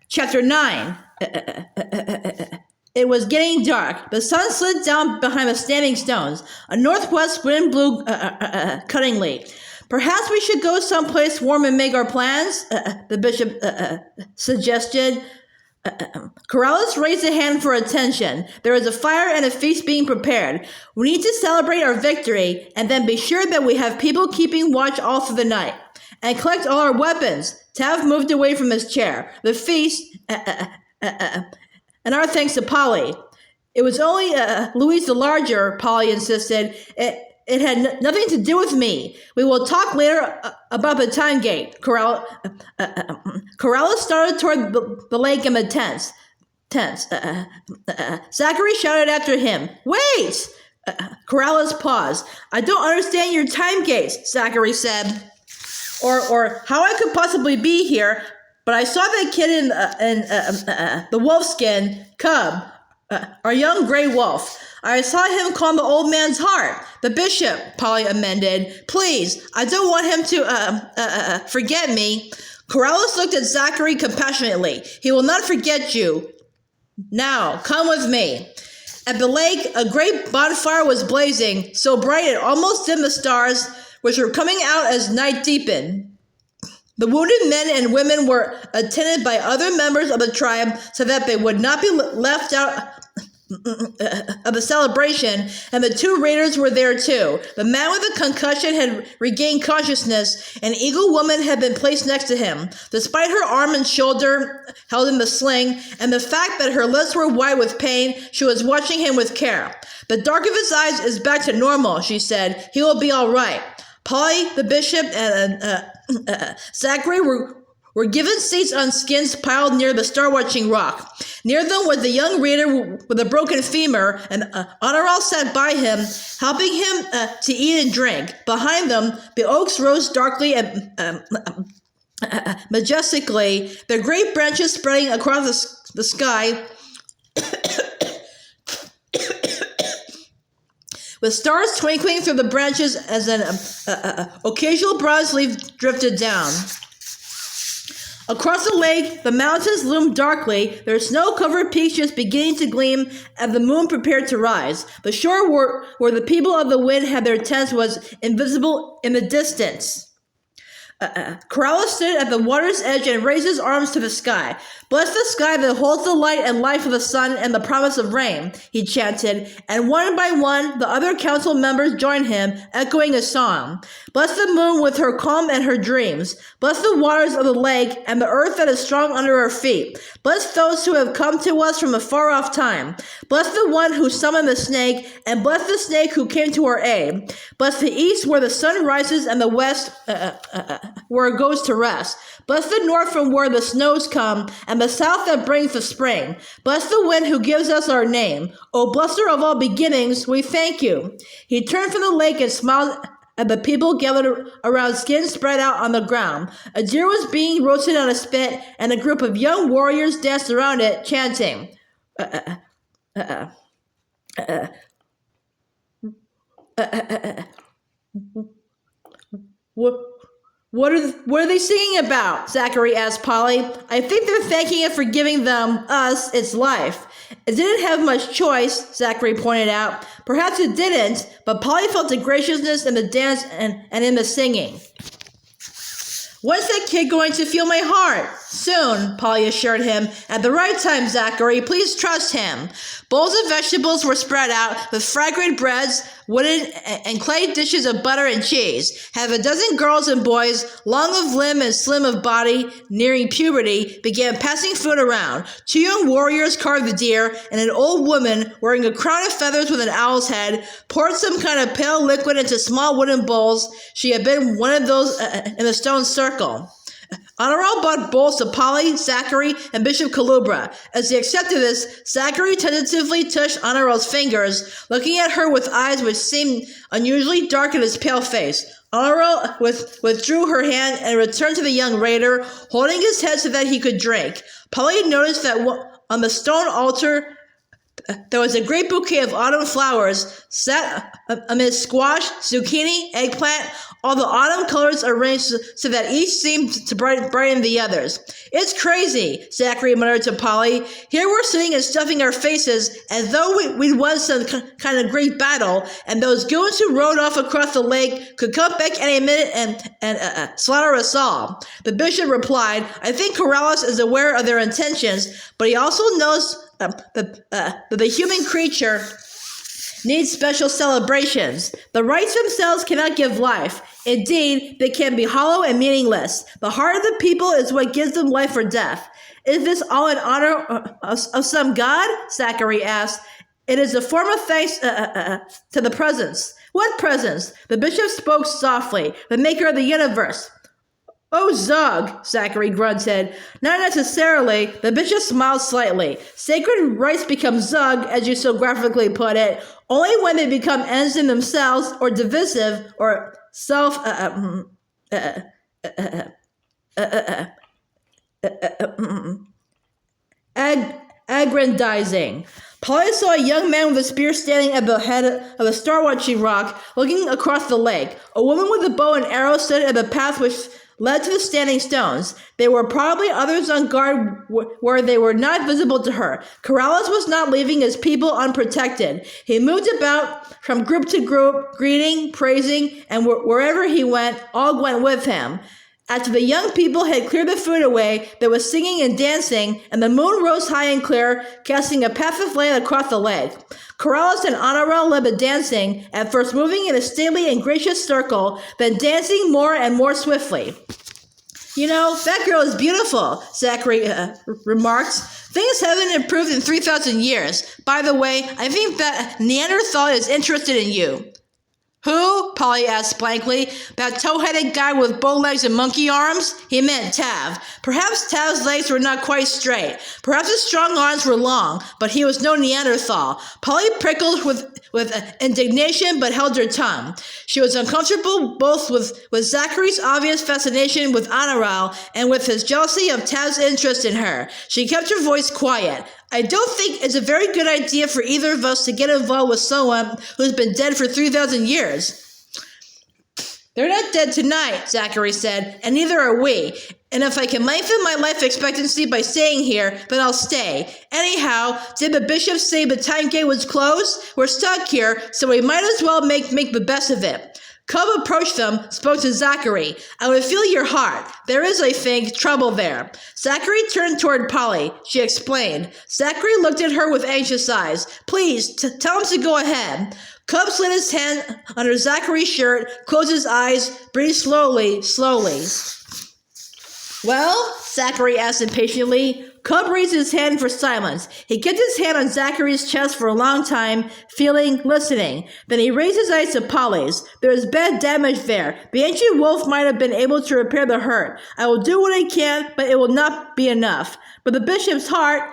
Chapter 9. It was getting dark. The sun slid down behind the standing stones. A northwest wind blew cuttingly. Perhaps we should go someplace warm and make our plans, the bishop suggested. Corrales raised a hand for attention. There is a fire and a feast being prepared. We need to celebrate our victory and then be sure that we have people keeping watch all through the night. And collect all our weapons. Tav moved away from his chair. The feast, and our thanks to Polly. It was only Louise the Larger, Polly insisted. It had nothing to do with me. We will talk later about the time gate. Corrales started toward the lake and the tents. Zachary shouted after him, "Wait!" Corrales paused. "I don't understand your time gates," Zachary said. Or how I could possibly be here, but I saw that kid in the wolfskin cub, our young gray wolf. I saw him calm the old man's heart. The bishop, Polly amended. "Please, I don't want him to forget me." Corrales looked at Zachary compassionately. "He will not forget you. Now, come with me." At the lake, a great bonfire was blazing, so bright it almost dimmed the stars, which were coming out as night deepened. The wounded men and women were attended by other members of the tribe so that they would not be left out of the celebration, and the two raiders were there too. The man with the concussion had regained consciousness. An eagle woman had been placed next to him. Despite her arm and shoulder held in the sling, and the fact that her lips were white with pain, she was watching him with care. "The dark of his eyes is back to normal," she said. "He will be all right." Polly, the bishop, and Zachary were given seats on skins piled near the star-watching rock. Near them was the young raider with a broken femur, and Honoral sat by him, helping him to eat and drink. Behind them, the oaks rose darkly and majestically, their great branches spreading across the sky with stars twinkling through the branches as an occasional bronze leaf drifted down. Across the lake, the mountains loomed darkly, their snow-covered peaks just beginning to gleam as the moon prepared to rise. The shore where the people of the wind had their tents was invisible in the distance. Corrales stood at the water's edge and raised his arms to the sky. "Bless the sky that holds the light and life of the sun and the promise of rain," he chanted, and one by one the other council members joined him, echoing a song. "Bless the moon with her calm and her dreams. Bless the waters of the lake and the earth that is strong under our feet. Bless those who have come to us from a far-off time. Bless the one who summoned the snake, and bless the snake who came to our aid. Bless the east where the sun rises and the west where it goes to rest. Bless the north from where the snows come, and the south that brings the spring. Bless the wind who gives us our name. O blesser of all beginnings, we thank you." He turned from the lake and smiled at the people gathered around, skins spread out on the ground. A deer was being roasted on a spit, and a group of young warriors danced around it, chanting. What are they singing about?" Zachary asked Polly. "I think they're thanking it for giving us, its life." "It didn't have much choice," Zachary pointed out. Perhaps it didn't, but Polly felt the graciousness in the dance and in the singing. "When's that kid going to feel my heart?" "Soon," Polly assured him. "At the right time, Zachary. Please trust him." Bowls of vegetables were spread out with fragrant breads, wooden and clay dishes of butter and cheese. Half a dozen girls and boys, long of limb and slim of body, nearing puberty, began passing food around. Two young warriors carved the deer, and an old woman, wearing a crown of feathers with an owl's head, poured some kind of pale liquid into small wooden bowls. She had been one of those in the stone circle. Honoral brought bowls to Polly, Zachary, and Bishop Kalubra. As he accepted this, Zachary tentatively touched Honoral's fingers, looking at her with eyes which seemed unusually dark in his pale face. Honoral withdrew her hand and returned to the young raider, holding his head so that he could drink. Polly noticed that on the stone altar There was a great bouquet of autumn flowers set amid squash, zucchini, eggplant, all the autumn colors arranged so that each seemed to brighten the others. It's crazy, Zachary muttered to Polly. Here we're sitting and stuffing our faces as though we'd won some kind of great battle, and those goons who rode off across the lake could come back any minute and slaughter us all. The bishop replied, I think Corrales is aware of their intentions, but he also knows that the human creature needs special celebrations. The rites themselves cannot give life. Indeed, they can be hollow and meaningless. The heart of the people is what gives them life or death. Is this all in honor of some god? Zachary asked. It is a form of thanks to the presence. What presence? The bishop spoke softly. The maker of the universe. Oh, Zug, Zachary grunted. Not necessarily. The bishop smiled slightly. Sacred rites become Zug, as you so graphically put it, only when they become ends in themselves or divisive or aggrandizing. Polly saw a young man with a spear standing at the head of a star-watching rock, looking across the lake. A woman with a bow and arrow stood at the path which led to the standing stones. There were probably others on guard where they were not visible to her. Corrales was not leaving his people unprotected. He moved about from group to group, greeting, praising, and wherever he went, all went with him. After the young people had cleared the food away, there was singing and dancing, and the moon rose high and clear, casting a path of light across the lake. Corrales and Honorel led the dancing, at first moving in a stately and gracious circle, then dancing more and more swiftly. You know, that girl is beautiful, Zachary remarked. Things haven't improved in 3,000 years. By the way, I think that Neanderthal is interested in you. Who? Polly asked blankly. That toe-headed guy with bow legs and monkey arms? He meant Tav. Perhaps Tav's legs were not quite straight. Perhaps his strong arms were long, but he was no Neanderthal. Polly prickled with indignation but held her tongue. She was uncomfortable both with Zachary's obvious fascination with Honorel and with his jealousy of Tav's interest in her. She kept her voice quiet. I don't think it's a very good idea for either of us to get involved with someone who's been dead for 3,000 years. They're not dead tonight, Zachary said, and neither are we. And if I can lengthen my life expectancy by staying here, then I'll stay. Anyhow, did the bishop say the time gate was closed? We're stuck here, so we might as well make the best of it. Cub approached them, spoke to Zachary. I would feel your heart. There is, I think, trouble there. Zachary turned toward Polly. She explained. Zachary looked at her with anxious eyes. Please, tell him to go ahead. Cub slid his hand under Zachary's shirt, closed his eyes, breathed slowly. Well? Zachary asked impatiently. Cub raised his hand for silence. He kept his hand on Zachary's chest for a long time, feeling, listening. Then he raised his eyes to Polly's. There is bad damage there. The ancient wolf might have been able to repair the hurt. I will do what I can, but it will not be enough. But the bishop's heart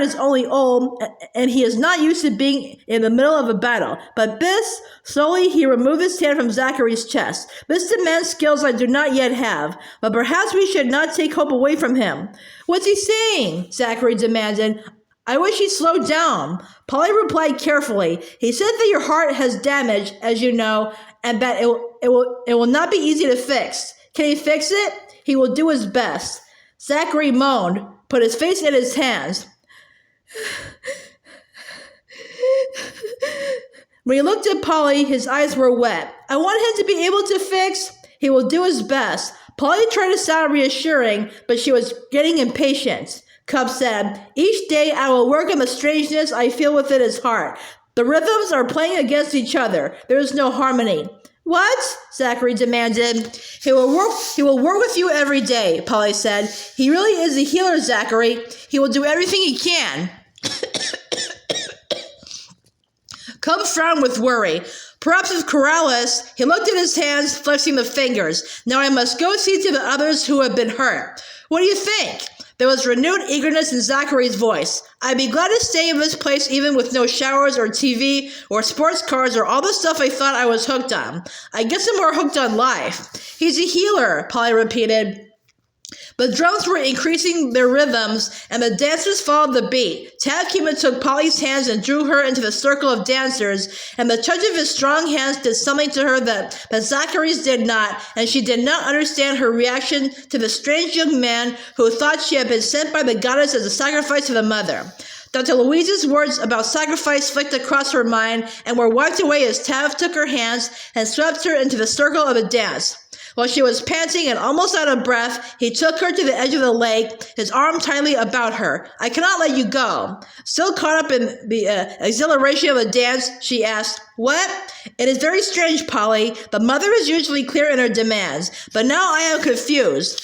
is only old, and he is not used to being in the middle of a battle. But this, slowly he removed his hand from Zachary's chest. This demands skills I do not yet have, but perhaps we should not take hope away from him. What's he saying? Zachary demanded. I wish he'd slow down. Polly replied carefully. He said that your heart has damage, as you know, and that it will not be easy to fix. Can he fix it? He will do his best. Zachary moaned, put his face in his hands. When he looked at Polly, his eyes were wet. I want him to be able to fix. He will do his best. Polly tried to sound reassuring, but she was getting impatient. Cub said, each day I will work on the strangeness I feel within his heart. The rhythms are playing against each other. There is no harmony. What? Zachary demanded. He will work with you every day, Polly said. He really is a healer, Zachary. He will do everything he can. Cub frowned with worry. Perhaps with Corrales, he looked at his hands, flexing the fingers. Now I must go see to the others who have been hurt. What do you think? There was renewed eagerness in Zachary's voice. I'd be glad to stay in this place even with no showers or TV or sports cars or all the stuff I thought I was hooked on. I guess I'm more hooked on life. He's a healer, Polly repeated. The drums were increasing their rhythms, and the dancers followed the beat. Tav came and took Polly's hands and drew her into the circle of dancers, and the touch of his strong hands did something to her that Zachary's did not, and she did not understand her reaction to the strange young man who thought she had been sent by the goddess as a sacrifice to the mother. Dr. Louise's words about sacrifice flicked across her mind and were wiped away as Tav took her hands and swept her into the circle of the dance. While she was panting and almost out of breath, he took her to the edge of the lake, his arm tightly about her. "I cannot let you go." Still caught up in the exhilaration of the dance, she asked, "What?" "It is very strange, Polly. The mother is usually clear in her demands, but now I am confused.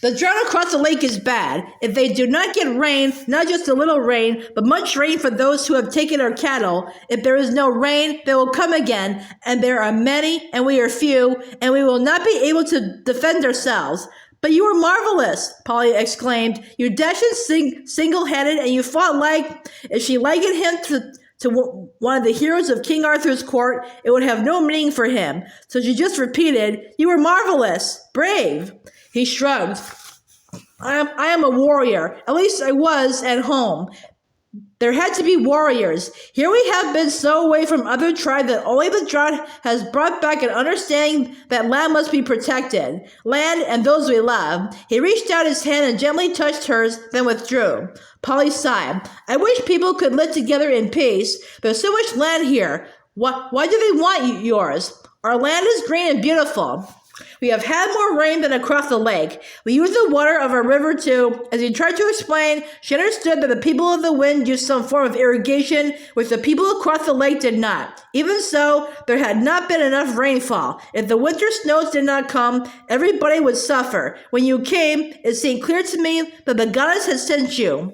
The drought across the lake is bad. If they do not get rain, not just a little rain, but much rain for those who have taken our cattle, if there is no rain, they will come again, and there are many, and we are few, and we will not be able to defend ourselves." "But you were marvelous," Polly exclaimed. "You dashed in single-handed, and you fought like..." If she likened him to one of the heroes of King Arthur's court, it would have no meaning for him. So she just repeated, "You were marvelous, brave." He shrugged. I am a warrior. At least I was at home. There had to be warriors. Here we have been so away from other tribes that only the drought has brought back an understanding that land must be protected. Land and those we love. He reached out his hand and gently touched hers, then withdrew. Polly sighed. "I wish people could live together in peace. There's so much land here. Why do they want yours? Our land is green and beautiful. We have had more rain than across the lake. We use the water of our river too." As he tried to explain, she understood that the people of the wind used some form of irrigation, which the people across the lake did not. Even so, there had not been enough rainfall. If the winter snows did not come, everybody would suffer. When you came, it seemed clear to me that the goddess had sent you.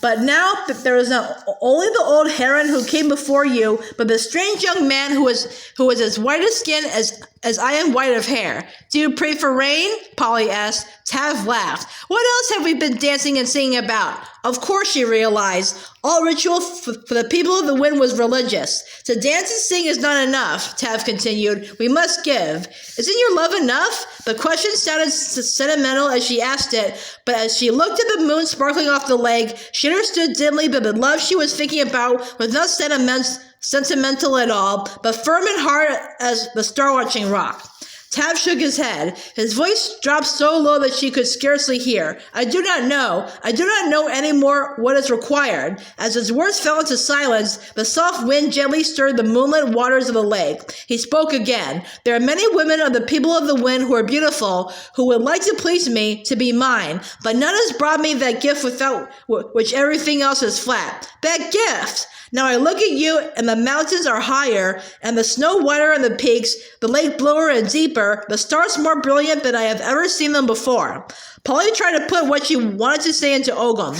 But now there is not only the old heron who came before you, but the strange young man who was as white of skin as I am white of hair. "Do you pray for rain?" Polly asked. Tav laughed. "What else have we been dancing and singing about?" Of course, she realized. All ritual for the people of the wind was religious. "To dance and sing is not enough," Tav continued. "We must give. Isn't your love enough?" The question sounded sentimental as she asked it, but as she looked at the moon sparkling off the lake, she understood dimly that the love she was thinking about was not sentimental at all, but firm and hard as the star-watching rock. Tav shook his head. His voice dropped so low that she could scarcely hear. I do not know any more what is required." As his words fell into silence, the soft wind gently stirred the moonlit waters of the lake. He spoke again. "There are many women of the people of the wind who are beautiful, who would like to please me, to be mine, but none has brought me that gift without which everything else is flat. That gift! Now I look at you, and the mountains are higher, and the snow whiter on the peaks, the lake bluer and deeper, the stars more brilliant than I have ever seen them before." Polly tried to put what she wanted to say into Ogum.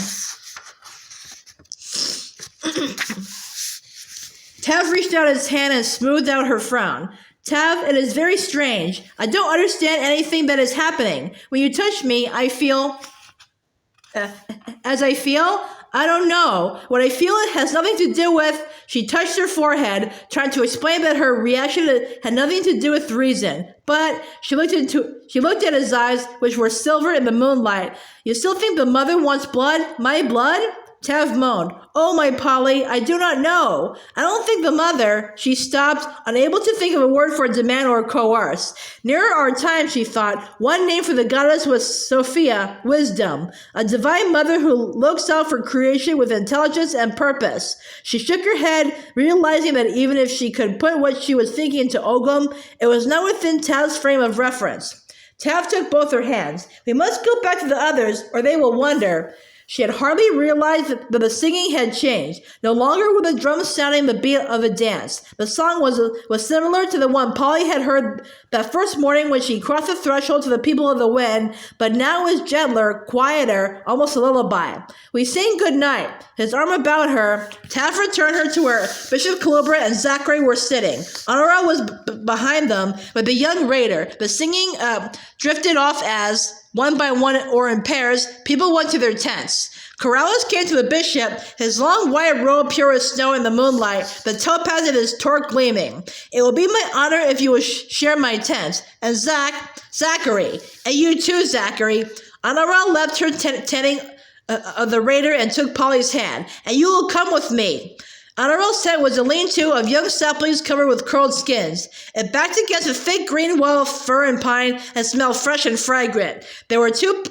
Tav reached out his hand and smoothed out her frown. "Tav, it is very strange. I don't understand anything that is happening. When you touch me, I feel... as I feel? I don't know. What I feel it has nothing to do with..." She touched her forehead, trying to explain that her reaction had nothing to do with reason. But she looked at his eyes, which were silver in the moonlight. "You still think the mother wants blood? My blood?" Tav moaned. "Oh, my Polly, I do not know. I don't think the mother..." She stopped, unable to think of a word for demand or coerce. Nearer our time, she thought, one name for the goddess was Sophia, wisdom, a divine mother who looks out for creation with intelligence and purpose. She shook her head, realizing that even if she could put what she was thinking into Ogum, it was not within Tav's frame of reference. Tav took both her hands. "We must go back to the others, or they will wonder." She had hardly realized that the singing had changed. No longer were the drums sounding the beat of a dance. The song was similar to the one Polly had heard that first morning when she crossed the threshold to the people of the wind, but now it was gentler, quieter, almost a lullaby. "We sing good night." His arm about her, Tav returned her to where Bishop Calubra and Zachary were sitting. Honora was behind them with the young raider. The singing drifted off as, one by one or in pairs, people went to their tents. Yes. Corrales came to the bishop, his long white robe pure as snow in the moonlight, the topaz in his torque gleaming. It will be my honor if you will share my tent. And Zachary, and you too, Zachary. Honorable left her tenting of the raider and took Polly's hand. And you will come with me. Honorable's tent was a lean-to of young saplings covered with curled skins. It backed against a thick green wall of fir and pine and smelled fresh and fragrant. There were two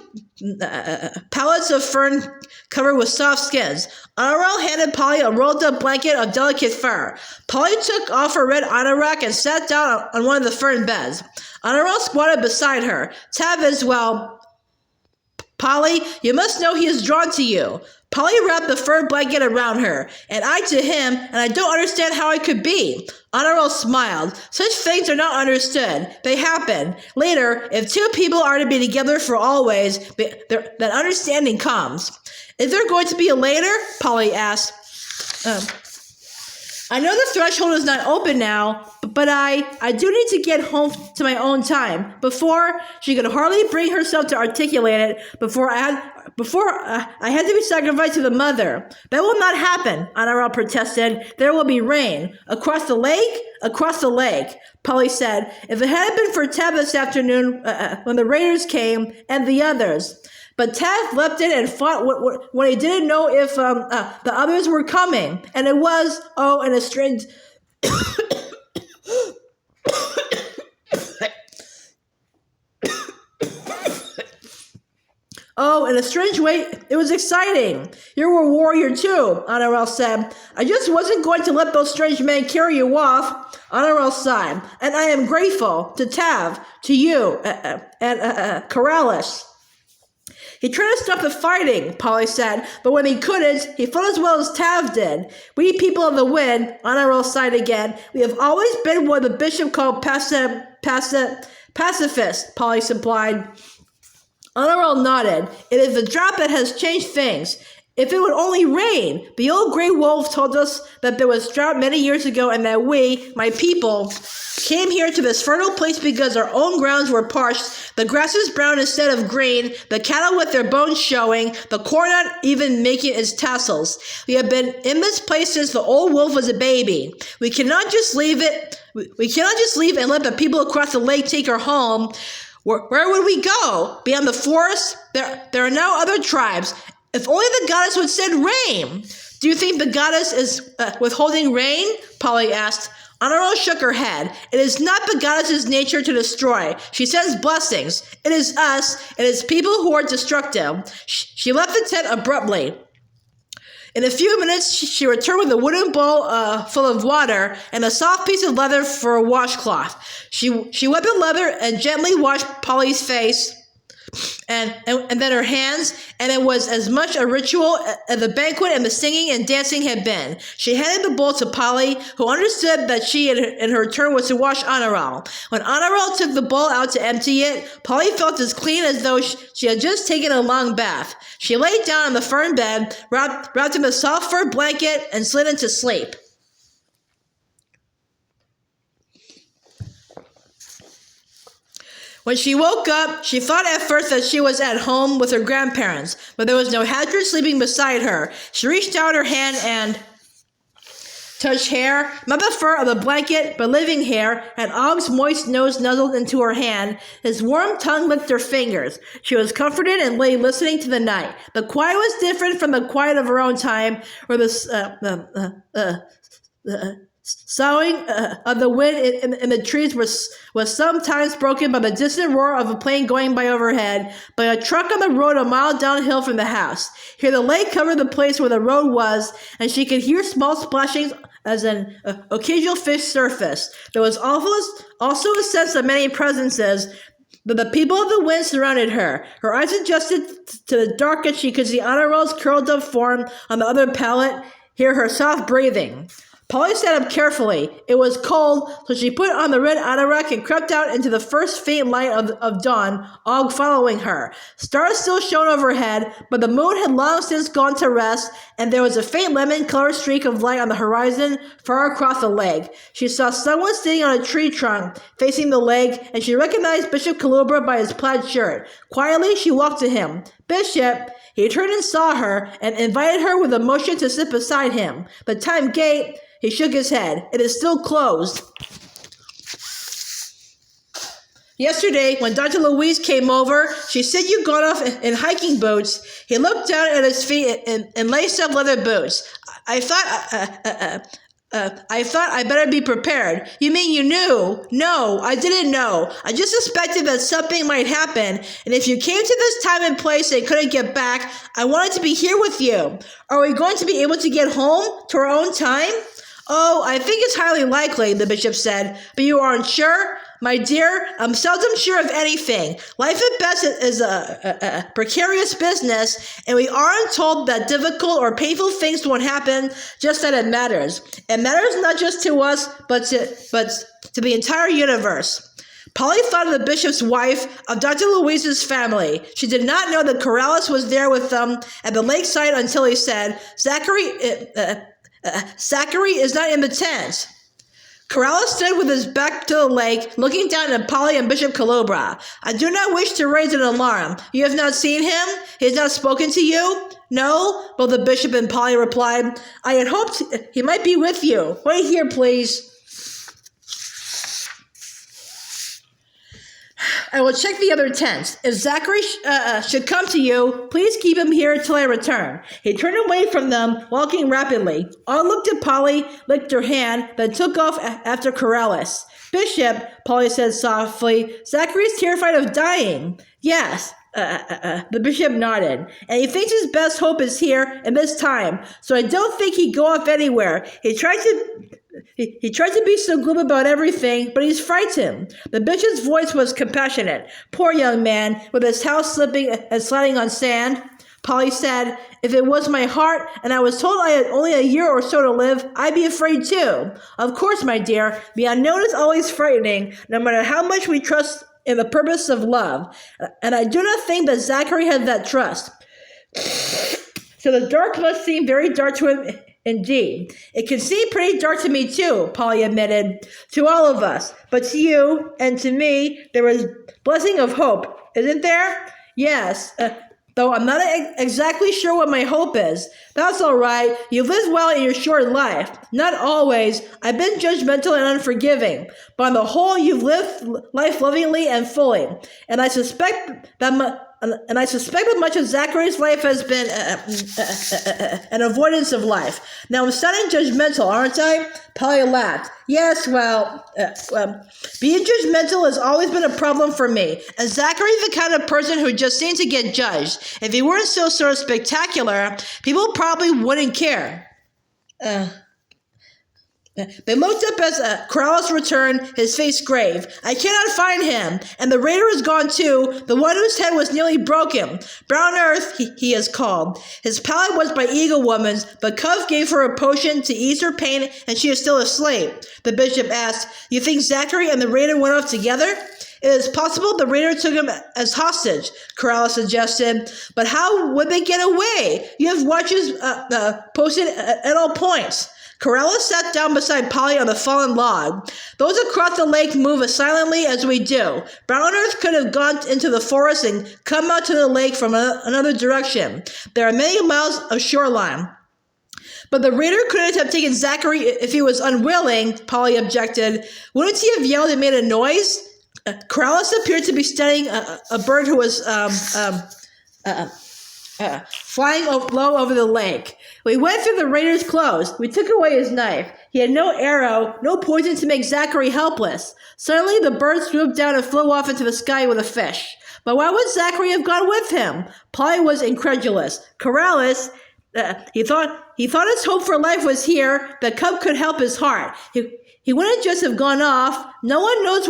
pallets of fern covered with soft skins. Honorable handed Polly a rolled-up blanket of delicate fur. Polly took off her red anorak and sat down on one of the fern beds. Honorable squatted beside her. Tab as well. Polly, you must know he is drawn to you. Polly wrapped the fur blanket around her, and I to him, and I don't understand how it could be. Honorable smiled. Such things are not understood. They happen. Later, if two people are to be together for always, that understanding comes. Is there going to be a later? Polly asked. I know the threshold is not open now, but I do need to get home to my own time. Before, she could hardly bring herself to articulate it, before I had to be sacrificed to the mother. That will not happen, Honorable protested. There will be rain. Across the lake? Across the lake, Polly said. If it hadn't been for Tab this afternoon, when the raiders came, and the others. But Tab leapt in and fought when he didn't know if the others were coming. And it was, in a strange... in a strange way, it was exciting. You were a warrior too, Honorable said. I just wasn't going to let those strange men carry you off. Honorable sighed. And I am grateful to Tav, to you, and Corrales. He tried to stop the fighting, Polly said, but when he couldn't, he fought as well as Tav did. We people of the wind, Honorable sighed again, we have always been what the bishop called pacifists, Polly supplied. Honorable nodded. It is the drought that has changed things. If it would only rain! The old gray wolf told us that there was drought many years ago and that we, my people, came here to this fertile place because our own grounds were parched, the grasses brown instead of green, the cattle with their bones showing, the corn not even making its tassels. We have been in this place since the old wolf was a baby. We cannot just leave it. We cannot just leave and let the people across the lake take our home. Where would we go? Beyond the forest? There are now other tribes. If only the goddess would send rain. Do you think the goddess is withholding rain? Polly asked. Honorable shook her head. It is not the goddess's nature to destroy. She sends blessings. It is us. It is people who are destructive. She left the tent abruptly. In a few minutes, she returned with a wooden bowl full of water and a soft piece of leather for a washcloth. She wet the leather and gently washed Polly's face and then her hands, and it was as much a ritual as the banquet and the singing and dancing had been. She handed the bowl to Polly, who understood that she, in her turn, was to wash Honorable. When Honorable took the bowl out to empty it, Polly felt as clean as though she had just taken a long bath. She lay down on the fern bed, wrapped in a soft fur blanket, and slid into sleep. When she woke up, she thought at first that she was at home with her grandparents, but there was no Hadrid sleeping beside her. She reached out her hand and touched hair, not the fur of the blanket, but living hair, and Og's moist nose nuzzled into her hand. His warm tongue licked her fingers. She was comforted and lay listening to the night. The quiet was different from the quiet of her own time, where the soughing of the wind in the trees was sometimes broken by the distant roar of a plane going by overhead, by a truck on the road a mile downhill from the house. Here the lake covered the place where the road was, and she could hear small splashings as an occasional fish surfaced. There was also a sense of many presences, but the people of the wind surrounded her. Her eyes adjusted to the dark, and she could see Honorable's curled up form on the other pallet, hear her soft breathing. Polly sat up carefully. It was cold, so she put on the red anorak and crept out into the first faint light of dawn, Og following her. Stars still shone overhead, but the moon had long since gone to rest, and there was a faint lemon-colored streak of light on the horizon far across the lake. She saw someone sitting on a tree trunk, facing the lake, and she recognized Bishop Kalubra by his plaid shirt. Quietly, she walked to him. Bishop, he turned and saw her and invited her with a motion to sit beside him. But Time Gate, he shook his head. It is still closed. Yesterday, when Dr. Louise came over, she said you got off in hiking boots. He looked down at his feet in laced-up leather boots. I thought I better be prepared. You mean you knew? No, I didn't know. I just suspected that something might happen, and if you came to this time and place and couldn't get back, I wanted to be here with you. Are we going to be able to get home to our own time? Oh, I think it's highly likely, the bishop said, but you aren't sure? My dear, I'm seldom sure of anything. Life at best is a precarious business, and we aren't told that difficult or painful things won't happen, just that it matters. It matters not just to us, but to the entire universe. Polly thought of the bishop's wife, of Dr. Louise's family. She did not know that Corrales was there with them at the lakeside until he said, Zachary is not in the tent. Corrales stood with his back to the lake, looking down at Polly and Bishop Colobra. I do not wish to raise an alarm. You have not seen him? He has not spoken to you? No, both the bishop and Polly replied. I had hoped he might be with you. Wait here, please. I will check the other tents. If Zachary should come to you, please keep him here till I return. He turned away from them, walking rapidly. All looked at Polly, licked her hand, then took off after Corrales. Bishop, Polly said softly, Zachary is terrified of dying. Yes. The bishop nodded, and he thinks his best hope is here and this time, so I don't think he'd go off anywhere. He tried to be so glib about everything, but he's frightened. The bishop's voice was compassionate. Poor young man, with his house slipping and sliding on sand. Polly said, if it was my heart and I was told I had only a year or so to live, I'd be afraid too. Of course, my dear, the unknown is always frightening, no matter how much we trust in the purpose of love. And I do not think that Zachary had that trust. So the dark must seem very dark to him indeed. It can seem pretty dark to me too, Polly admitted. To all of us. But to you and to me, there is blessing of hope, isn't there? Yes, though I'm not exactly sure what my hope is. That's all right. You've lived well in your short life. Not always. I've been judgmental and unforgiving. But on the whole, you've lived life lovingly and fully. And I suspect that much of Zachary's life has been an avoidance of life. Now, I'm sounding judgmental, aren't I? Polly laughed. Yes, well, being judgmental has always been a problem for me. And Zachary's the kind of person who just seems to get judged. If he weren't so sort of spectacular, people probably wouldn't care. They looked up as Corrales returned, his face grave. I cannot find him, and the raider is gone too, the one whose head was nearly broken. Brown Earth, he is called. His palate was by Eagle Woman's, but Cove gave her a potion to ease her pain, and she is still asleep. The bishop asked, you think Zachary and the raider went off together? It is possible the raider took him as hostage, Corrales suggested. But how would they get away? You have watches posted at all points. Corrales sat down beside Polly on the fallen log. Those across the lake move as silently as we do. Brown Earth could have gone into the forest and come out to the lake from another direction. There are many miles of shoreline. But the raider couldn't have taken Zachary if he was unwilling, Polly objected. Wouldn't he have yelled and made a noise? Corrales appeared to be studying a bird who was flying low over the lake. We went through the raider's clothes. We took away his knife. He had no arrow, no poison to make Zachary helpless. Suddenly, the bird swooped down and flew off into the sky with a fish. But why would Zachary have gone with him? Polly was incredulous. Corrales, he thought his hope for life was here, that Cub could help his heart. He wouldn't just have gone off. No one knows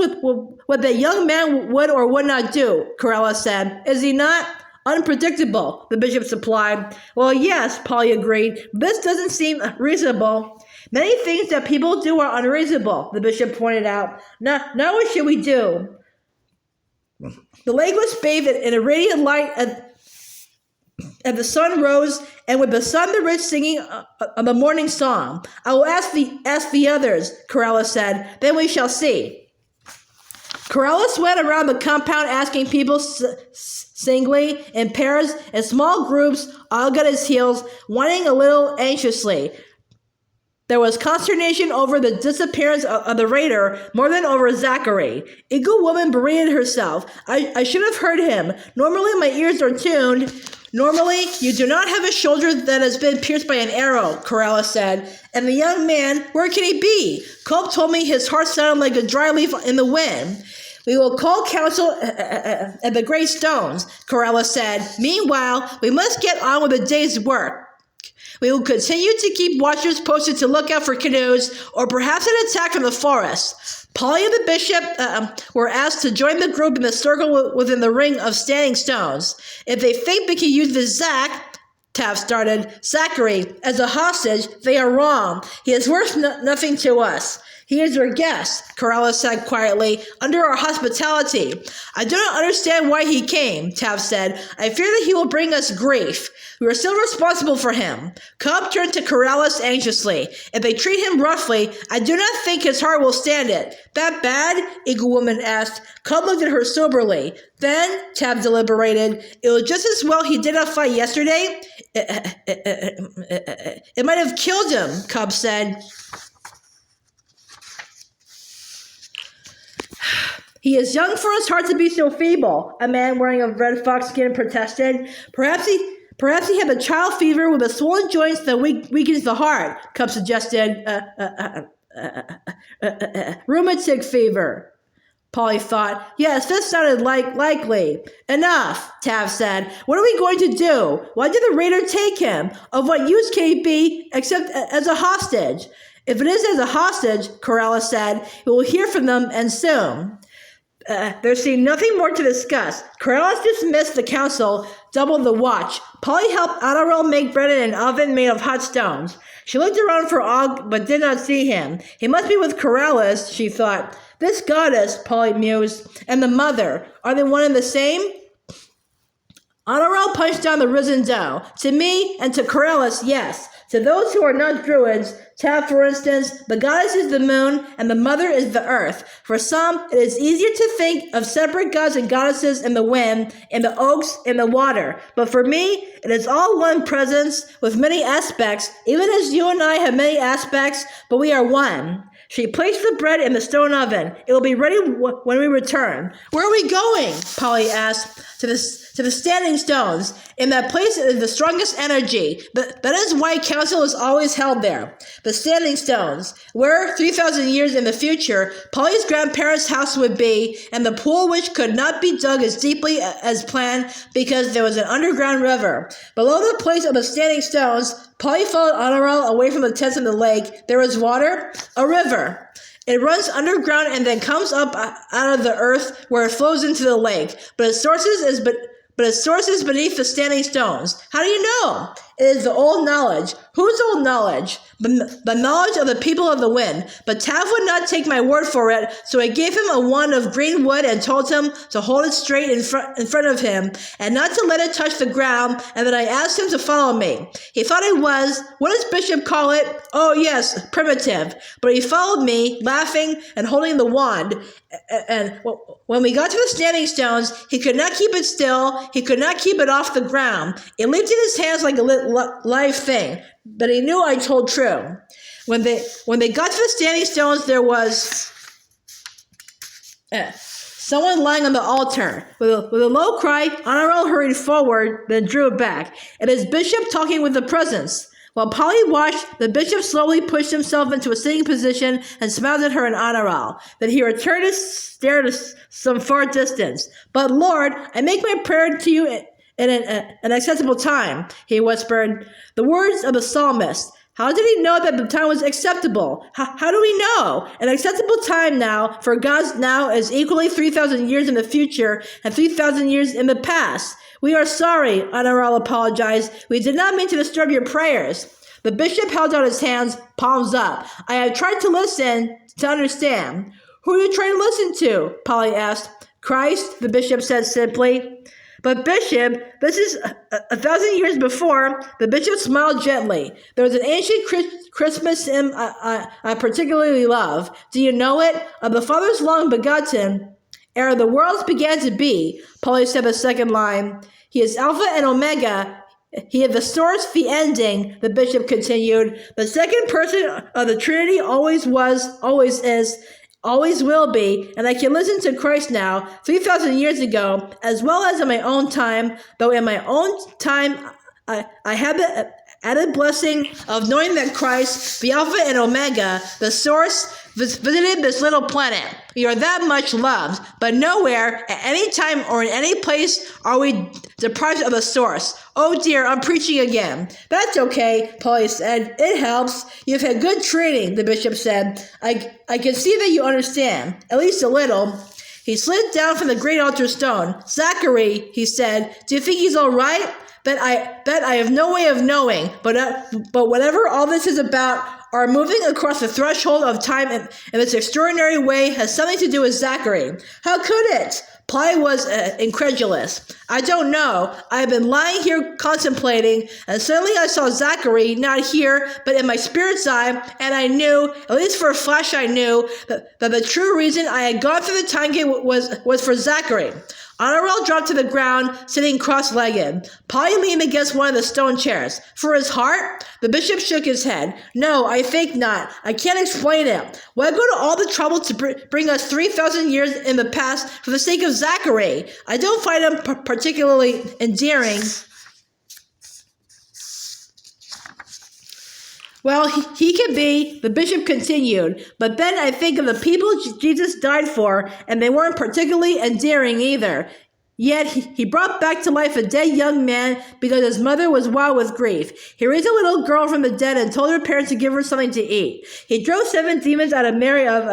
what that young man would or would not do, Corrales said. Is he not? Unpredictable, the bishop supplied. Well, yes, Polly agreed. This doesn't seem reasonable. Many things that people do are unreasonable, the bishop pointed out. Now what should we do? The lake was bathed in a radiant light and the sun rose, and with the sun the rich singing the morning song. I will ask the others, Corrales said, then we shall see. Corellis went around the compound asking people singly, in pairs, in small groups, all at his heels, whining a little anxiously. There was consternation over the disappearance of the raider more than over Zachary. Eagle Woman berated herself. I should have heard him. Normally my ears are tuned. Normally, you do not have a shoulder that has been pierced by an arrow, Corella said. And the young man, where can he be? Cope told me his heart sounded like a dry leaf in the wind. We will call council at the Great Stones, Corella said. Meanwhile, we must get on with the day's work. We will continue to keep watchers posted to look out for canoes or perhaps an attack from the forest. Polly and the bishop were asked to join the group in the circle within the ring of standing stones. If they think they can use the Taft started, Zachary, as a hostage, they are wrong. He is worth nothing to us. He is your guest, Corella said quietly, under our hospitality. I do not understand why he came, Taft said. I fear that he will bring us grief. We are still responsible for him. Cobb turned to Corellis anxiously. If they treat him roughly, I do not think his heart will stand it. That bad? Eagle Woman asked. Cobb looked at her soberly. Then, Taft deliberated, it was just as well he did not fight yesterday. It might have killed him, Cobb said. He is young for his heart to be so feeble, a man wearing a red fox skin protested. Perhaps he had the child fever with the swollen joints that weakens the heart, Cobb suggested. Rheumatic fever. Polly thought, yes, this sounded likely. Enough, Taft said. What are we going to do? Why did the raider take him? Of what use can he be except as a hostage? If it is as a hostage, Corella said, we will hear from them and soon. There seemed nothing more to discuss. Corellis dismissed the council, doubled the watch. Polly helped Adderall make bread in an oven made of hot stones. She looked around for Og, but did not see him. He must be with Corellis, she thought. This goddess, Polly mused, and the mother, are they one and the same? Adderall punched down the risen dough. To me and to Corellis, yes. To those who are not druids, Taft, for instance, the goddess is the moon and the mother is the earth. For some, it is easier to think of separate gods and goddesses in the wind, in the oaks, in the water. But for me, it is all one presence with many aspects, even as you and I have many aspects, but we are one. She placed the bread in the stone oven. It will be ready when we return. Where are we going? Polly asked. To the standing stones. In that place is the strongest energy. That is why council is always held there. The standing stones, where 3,000 years in the future, Polly's grandparents' house would be, and the pool which could not be dug as deeply as planned because there was an underground river. Below the place of the standing stones, Polly followed Honorel away from the tents in the lake. There was water, a river. It runs underground and then comes up out of the earth where it flows into the lake. But its source is beneath the standing stones. How do you know? It is the old knowledge. Whose old knowledge? The knowledge of the people of the wind. But Tav would not take my word for it, so I gave him a wand of green wood and told him to hold it straight in front of him, and not to let it touch the ground, and then I asked him to follow me. He thought it was, what does Bishop call it? Oh yes, primitive. But he followed me, laughing and holding the wand. And when we got to the standing stones, he could not keep it still. He could not keep it off the ground. It leaped in his hands like a live thing. But he knew I told true. When they got to the standing stones, there was someone lying on the altar. With a low cry, Honorel hurried forward, then drew it back. It is Bishop talking with the presence. While Polly watched, the bishop slowly pushed himself into a sitting position and smiled at her in Honorel. Then he returned to stare at some far distance. But Lord, I make my prayer to you in an acceptable time, he whispered. The words of the psalmist. How did he know that the time was acceptable? How do we know? An acceptable time now, for God's now is equally 3,000 years in the future and 3,000 years in the past. We are sorry, Honorel apologized. We did not mean to disturb your prayers. The bishop held out his hands, palms up. I have tried to listen, to understand. Who are you trying to listen to? Polly asked. Christ, the bishop said simply. But Bishop, this is 1,000 years before. The bishop smiled gently. There was an ancient Christmas hymn I particularly love. Do you know it? Of the Father's long begotten. ere the worlds began to be, Polly said the second line. He is Alpha and Omega. He is the source, the ending, the bishop continued. The second person of the Trinity always was, always is, always will be, and I can listen to Christ now, 3,000 years ago, as well as in my own time, though in my own time I have the added blessing of knowing that Christ, the Alpha and Omega, the source, visited this little planet. We are that much loved, but nowhere, at any time or in any place, are we deprived of the source. Oh dear, I'm preaching again. That's okay, Polly said. It helps. You've had good training, the bishop said. I can see that you understand, at least a little. He slid down from the great altar stone. Zachary, he said, do you think he's all right? Bet I have no way of knowing, but whatever all this is about, our moving across the threshold of time in this extraordinary way has something to do with Zachary. How could it? Polly was incredulous. I don't know. I have been lying here contemplating, and suddenly I saw Zachary, not here, but in my spirit's eye, and I knew, at least for a flash I knew, that the true reason I had gone through the time gate was for Zachary. Honorel dropped to the ground, sitting cross-legged. Polly leaned against one of the stone chairs. For his heart? The bishop shook his head. No, I think not. I can't explain it. Why go to all the trouble to bring us 3,000 years in the past for the sake of Zachary? I don't find him particularly endearing. Well, he can be, the bishop continued, but then I think of the people Jesus died for, and they weren't particularly endearing either. Yet he brought back to life a dead young man because his mother was wild with grief. He raised a little girl from the dead and told her parents to give her something to eat. He drove 7 demons out of Mary of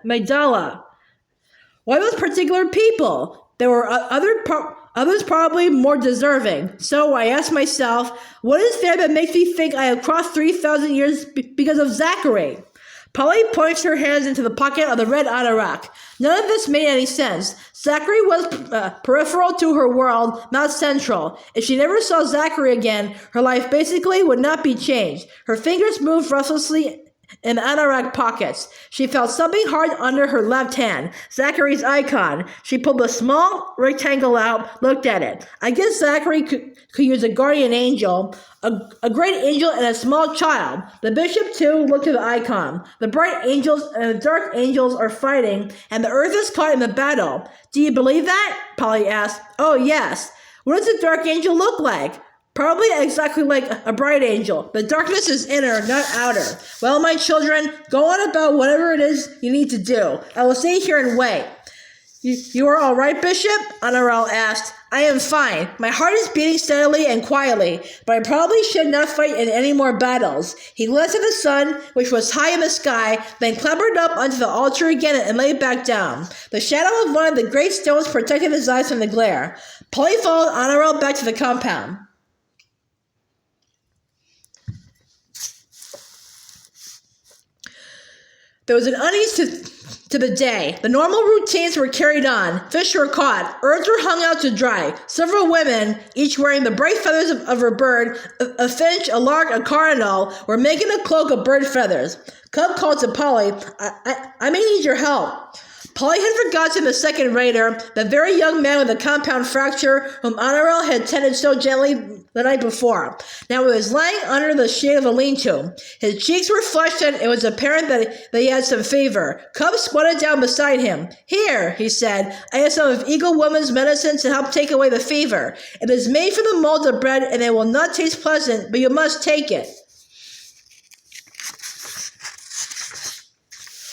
Magdala. Why those particular people? There were others probably more deserving. So I asked myself, what is there that makes me think I have crossed 3,000 years because of Zachary? Polly pointed her hands into the pocket of the red anorak. None of this made any sense. Zachary was peripheral to her world, not central. If she never saw Zachary again, her life basically would not be changed. Her fingers moved restlessly in the anorak pockets. She felt something hard under her left hand. Zachary's icon. She pulled a small rectangle out, looked at it. I guess Zachary could use a guardian angel, a great angel and a small child. The bishop, too, looked at the icon. The bright angels and the dark angels are fighting, and the earth is caught in the battle. Do you believe that? Polly asked. Oh, yes. What does the dark angel look like? Probably exactly like a bright angel. The darkness is inner, not outer. Well, my children, go on about whatever it is you need to do. I will stay here and wait. You are all right, Bishop? Honorel asked. I am fine. My heart is beating steadily and quietly, but I probably should not fight in any more battles. He glanced at the sun, which was high in the sky, then clambered up onto the altar again and lay back down. The shadow of one of the great stones protected his eyes from the glare. Polly followed Honorel back to the compound. There was an unease to the day. The normal routines were carried on. Fish were caught. Herbs were hung out to dry. Several women, each wearing the bright feathers of her bird, a finch, a lark, a cardinal, were making a cloak of bird feathers. Cub called to Polly, I may need your help. Polly had forgotten the second raider, the very young man with the compound fracture whom Honorel had tended so gently the night before. Now he was lying under the shade of a lean-to. His cheeks were flushed and it was apparent that he had some fever. Cub squatted down beside him. Here, he said, I have some of Eagle Woman's medicine to help take away the fever. It is made from the mold of bread and it will not taste pleasant, but you must take it.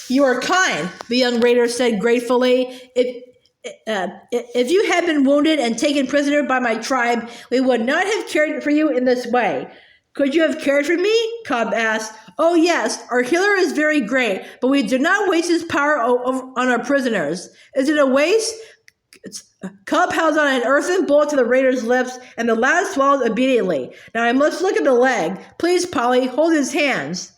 You are kind, the young raider said gratefully. If you had been wounded and taken prisoner by my tribe, we would not have cared for you in this way. Could you have cared for me? Cobb asked. Oh, yes, our healer is very great, but we do not waste his power on our prisoners. Is it a waste? Cobb held on an earthen bowl to the raider's lips, and the lad swallowed immediately. Now I must look at the leg. Please, Polly, hold his hands.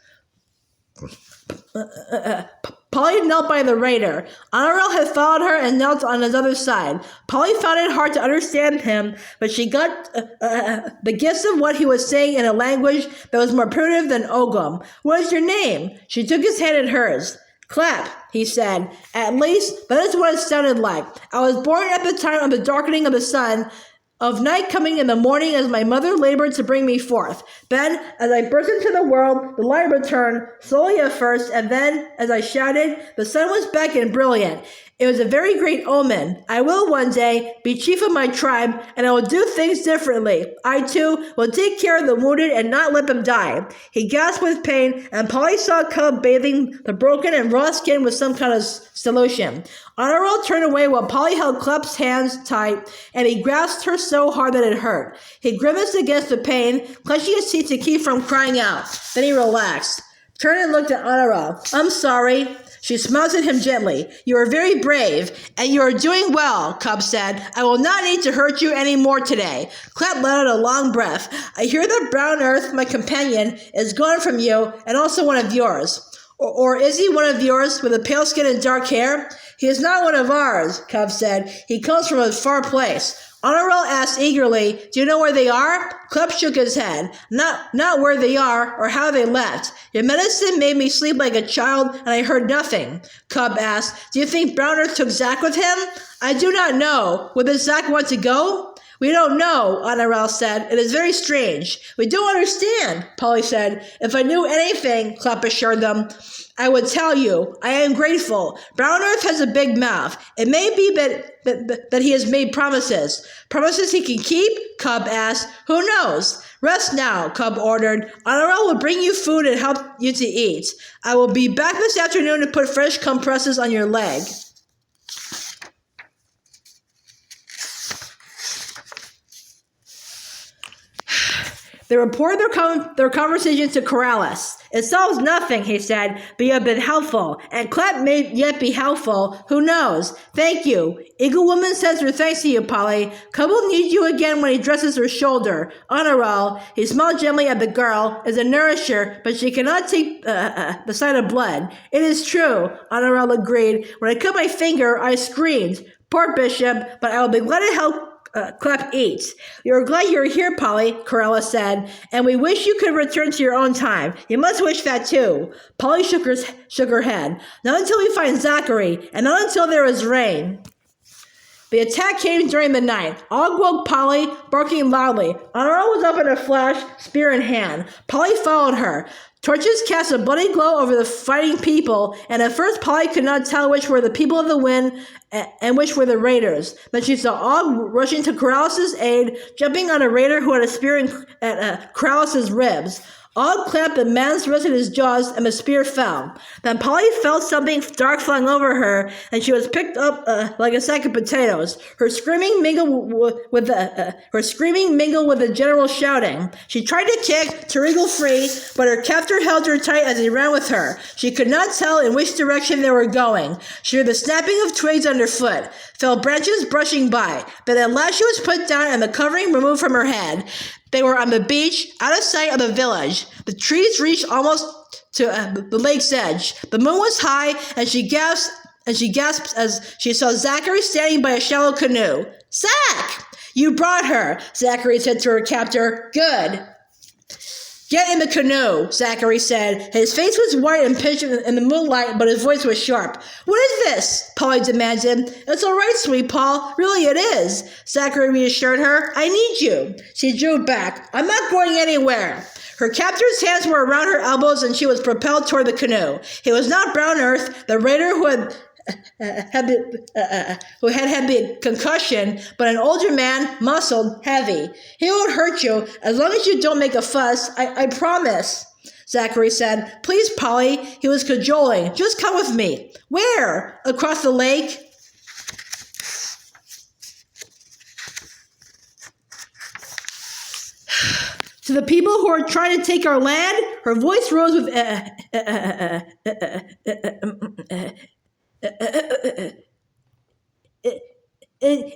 Polly knelt by the raider. Honorel had followed her and knelt on his other side. Polly found it hard to understand him, but she got the gist of what he was saying in a language that was more primitive than Ogham. What is your name? She took his hand in hers. Clap, he said. At least, that is what it sounded like. I was born at the time of the darkening of the sun, of night coming in the morning as my mother labored to bring me forth. Then, as I burst into the world, the light returned, slowly at first, and then, as I shouted, the sun was back and brilliant. It was a very great omen. I will one day be chief of my tribe, and I will do things differently. I, too, will take care of the wounded and not let them die. He gasped with pain, and Polly saw Cub bathing the broken and raw skin with some kind of solution. Honor turned away while Polly held Clep's hands tight, and he grasped her so hard that it hurt. He grimaced against the pain, clenching his teeth to keep from crying out. Then he relaxed. Turned and looked at Honor. I'm sorry. She smiled at him gently. You are very brave, and you are doing well, Cub said. I will not need to hurt you any more today. Clep let out a long breath. I hear that brown earth, my companion, is gone from you, and also one of yours. Or is he one of yours with a pale skin and dark hair? He is not one of ours, Cub said. He comes from a far place. Honorel asked eagerly, do you know where they are? Clep shook his head. Not where they are or how they left. Your medicine made me sleep like a child and I heard nothing. Cub asked, do you think Brown Earth took Zach with him? I do not know. Would the Zach want to go? We don't know, Honorel said. It is very strange. We don't understand, Polly said. If I knew anything, Clep assured them, I would tell you. I am grateful. Brown Earth has a big mouth. It may be that he has made promises. Promises he can keep? Cub asked. Who knows? Rest now, Cub ordered. Honorel will bring you food and help you to eat. I will be back this afternoon to put fresh compresses on your leg. They reported their conversation to Corrales. It solves nothing, he said, but you have been helpful, and Clep may yet be helpful. Who knows? Thank you. Eagle Woman sends her thanks to you, Polly. Cub will need you again when he dresses her shoulder. Honorel, he smiled gently at the girl, is a nourisher, but she cannot take the sight of blood. It is true, Honorel agreed. When I cut my finger, I screamed. Poor Bishop, but I will be glad to help Clep eats. You're glad you're here, Polly, Corella said, and we wish you could return to your own time. You must wish that too. Polly shook her head. Not until we find Zachary, and not until there is rain. The attack came during the night. Og woke Polly, barking loudly. Honora was up in a flash, spear in hand. Polly followed her. Torches cast a bloody glow over the fighting people, and at first Polly could not tell which were the people of the wind and which were the raiders. Then she saw Og rushing to Corrales' aid, jumping on a raider who had a spear at Corrales' ribs. Og clamped the man's wrist in his jaws, and the spear fell. Then Polly felt something dark flung over her, and she was picked up like a sack of potatoes. Her screaming mingled with the general shouting. She tried to kick, to wriggle free, but her captor held her tight as he ran with her. She could not tell in which direction they were going. She heard the snapping of twigs underfoot, felt branches brushing by, but at last she was put down and the covering removed from her head. They were on the beach, out of sight of the village. The trees reached almost to the lake's edge. The moon was high, and she gasped as she saw Zachary standing by a shallow canoe. Zach! You brought her, Zachary said to her captor. Good. Get in the canoe, Zachary said. His face was white and pinched in the moonlight, but his voice was sharp. What is this? Polly demanded. It's all right, sweet Paul. Really it is. Zachary reassured her. I need you. She drew back. I'm not going anywhere. Her captor's hands were around her elbows, and she was propelled toward the canoe. He was not Brown Earth, the raider who had the concussion, but an older man, muscled, heavy. He won't hurt you as long as you don't make a fuss. I promise, Zachary said. Please, Polly, he was cajoling. Just come with me. Where? Across the lake? To the people who are trying to take our land? Her voice rose with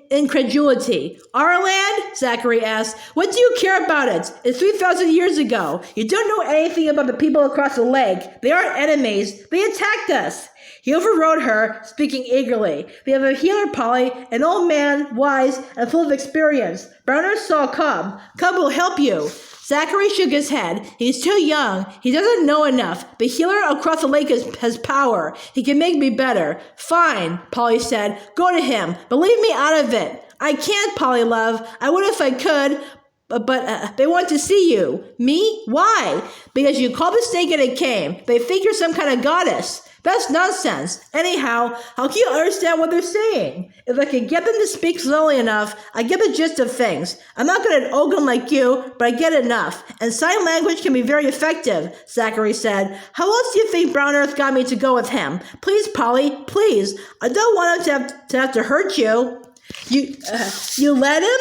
incredulity. Our land? Zachary asked. What do you care about it? It's 3,000 years ago. You don't know anything about the people across the lake. They aren't enemies. They attacked us. He overrode her, speaking eagerly. We have a healer, Polly, an old man, wise, and full of experience. Browner saw Cub. Cub will help you. Zachary shook his head. He's too young. He doesn't know enough. The healer across the lake has power. He can make me better. Fine, Polly said. Go to him, but leave me out of it. I can't, Polly love. I would if I could, but they want to see you. Me? Why? Because you called the snake and it came. They think you're some kind of goddess. That's nonsense. Anyhow, how can you understand what they're saying? If I can get them to speak slowly enough, I get the gist of things. I'm not good at Ogham like you, but I get enough. And sign language can be very effective, Zachary said. How else do you think Brown Earth got me to go with him? Please, Polly, please. I don't want him to have to hurt you. You let him?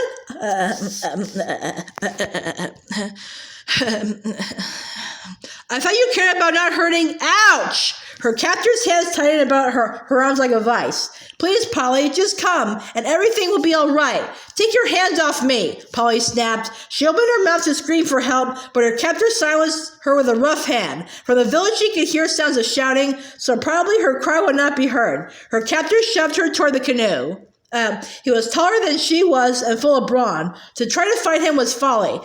I thought you cared about not hurting. Ouch! Her captor's hands tightened about her arms like a vice. Please, Polly, just come, and everything will be all right. Take your hands off me, Polly snapped. She opened her mouth to scream for help, but her captor silenced her with a rough hand. From the village she could hear sounds of shouting, so probably her cry would not be heard. Her captor shoved her toward the canoe. He was taller than she was and full of brawn. To try to fight him was folly.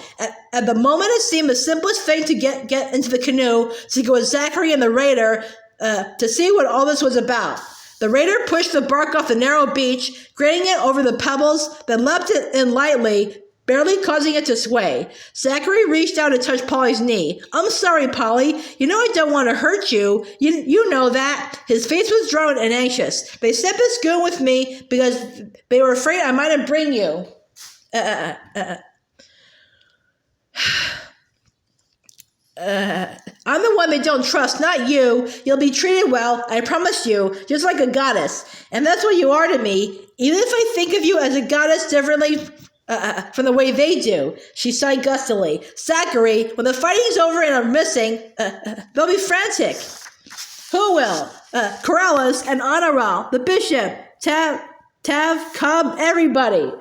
At the moment, it seemed the simplest thing to get into the canoe, to go with Zachary and the raider to see what all this was about. The raider pushed the bark off the narrow beach, grating it over the pebbles, then leapt it in lightly, barely causing it to sway. Zachary reached out to touch Polly's knee. I'm sorry, Polly. You know I don't want to hurt you. You know that. His face was drawn and anxious. They sent this goon with me because they were afraid I might bring you. I'm the one they don't trust, not you. You'll be treated well, I promise you, just like a goddess. And that's what you are to me, even if I think of you as a goddess differently from the way they do. She sighed gustily. Zachary, when the fighting's over and I'm missing, they'll be frantic. Who will? Corrales and Honoral, the bishop, Tav, Cobb, everybody.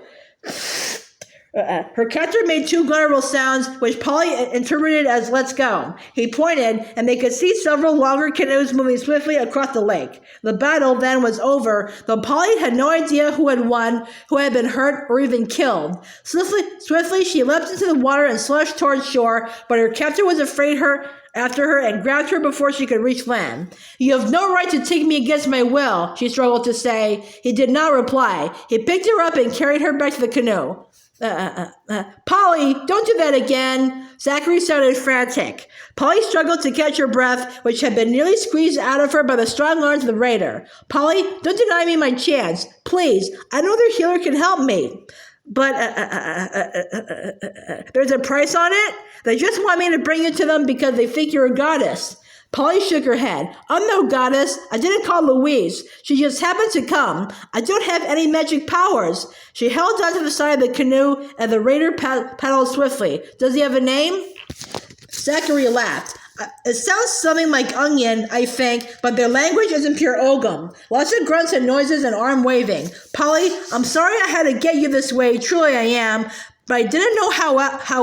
Her captor made two guttural sounds, which Polly interpreted as let's go. He pointed, and they could see several longer canoes moving swiftly across the lake. The battle then was over, though Polly had no idea who had won, who had been hurt, or even killed. Swiftly she leapt into the water and slushed towards shore, but her captor was after her and grabbed her before she could reach land. You have no right to take me against my will, she struggled to say. He did not reply. He picked her up and carried her back to the canoe. Polly, don't do that again. Zachary sounded frantic. Polly struggled to catch her breath, which had been nearly squeezed out of her by the strong arms of the raider. Polly, don't deny me my chance. Please, I know their healer can help me. But there's a price on it? They just want me to bring you to them because they think you're a goddess. Polly shook her head. I'm no goddess. I didn't call Louise. She just happened to come. I don't have any magic powers. She held onto the side of the canoe, and the raider paddled swiftly. Does he have a name? Zachary laughed. It sounds something like onion, I think, but their language isn't pure Ogham. Lots of grunts and noises and arm waving. Polly, I'm sorry I had to get you this way. Truly I am. But I didn't know how